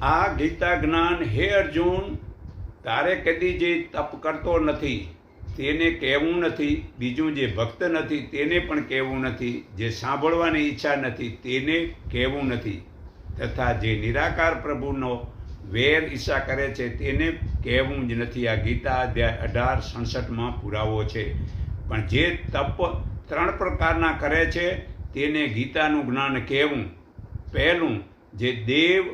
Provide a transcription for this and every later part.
આ ગીતા જ્ઞાન, હે અર્જુન, તારે કદી જે તપ કરતો નથી તેને કહેવું નથી, બીજું જે ભક્ત નથી તેને પણ કહેવું નથી, જે સાંભળવાની ઈચ્છા નથી તેને કહેવું નથી, તથા જે નિરાકાર પ્રભુનો વેર ઈચ્છા કરે છે તેને કહેવું જ નથી. આ ગીતા અધ્યાય 18-67 પુરાવો છે. પણ જે તપ 3 પ્રકારના કરે છે તેને ગીતાનું જ્ઞાન કહેવું. પહેલું, જે દેવ,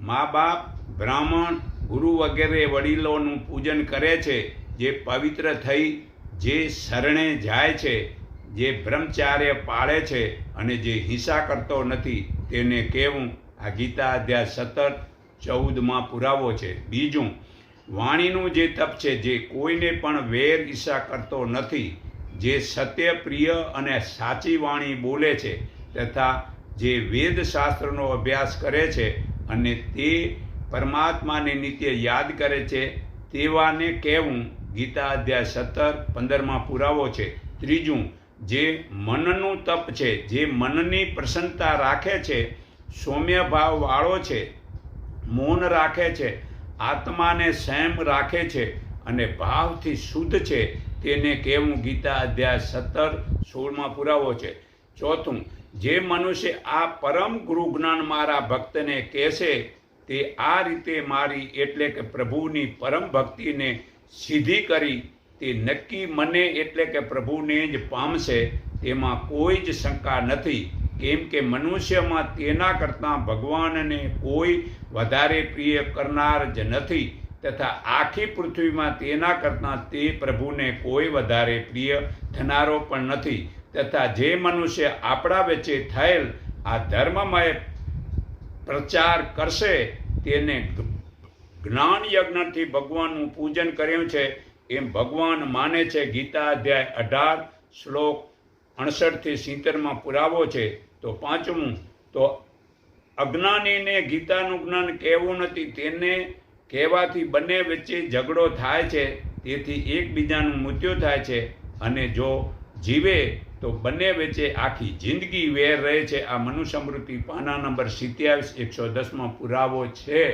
મા બાપ, બ્રાહ્મણ, ગુરુ વગેરે વડીલોનું પૂજન કરે છે, જે પવિત્ર થઈ જે શરણે જાય છે, જે બ્રહ્મચાર્ય પાળે છે અને જે હિંસા કરતો નથી તેને કહેવું. આ ગીતા અધ્યાય 17-14 પુરાવો છે. બીજું, વાણીનું જે તપ છે, જે કોઈને પણ વેર ઈચ્છા કરતો નથી, જે સત્ય પ્રિય અને સાચી વાણી બોલે છે, તથા જે વેદશાસ્ત્રનો અભ્યાસ કરે છે અને તે પરમાત્માને નિત્ય યાદ કરે છે તેવાને કહેવું. ગીતા અધ્યાય 17-15 પુરાવો છે. ત્રીજું, જે મનનું તપ છે, જે મનની પ્રસન્નતા રાખે છે, સૌમ્ય ભાવવાળો છે, મૌન રાખે છે, આત્માને સંયમ રાખે છે અને ભાવથી શુદ્ધ છે તેને કહેવું. ગીતા અધ્યાય 17-16 પુરાવો છે. ચોથું, જે મનુષ્ય આ પરમ ગુરુ જ્ઞાન મારા ભક્તને કહેશે તે આ રીતે મારી એટલે કે પ્રભુની પરમ ભક્તિને સિદ્ધિ કરી તે નક્કી મને એટલે કે પ્રભુને જ પામશે, તેમાં કોઈ જ શંકા નથી. કેમ કે મનુષ્યમાં તેના કરતાં ભગવાનને કોઈ વધારે પ્રિય કરનાર જ નથી, તથા આખી પૃથ્વીમાં તેના કરતાં તે પ્રભુને કોઈ વધારે પ્રિય થનારો પણ નથી. તથા જે મનુષ્ય આપણા વચ્ચે થયેલ આ ધર્મમય પ્રચાર કરશે તેને જ્ઞાન યજ્ઞથી ભગવાનનું પૂજન કર્યું છે એમ ભગવાન માને છે. ગીતા અધ્યાય 18 શ્લોક 68-70 પુરાવો છે. તો પાંચમું, તો અજ્ઞાનીને ગીતાનું જ્ઞાન કહેવું નથી, તેને કહેવાથી બંને વચ્ચે ઝઘડો થાય છે, તેથી એકબીજાનું મૃત્યુ થાય છે, અને જો જીવે તો બંને વચ્ચે આખી જિંદગી વેર રહે છે. આ મનુસ્મૃતિ પાના નંબર 27-110 પુરાવો છે.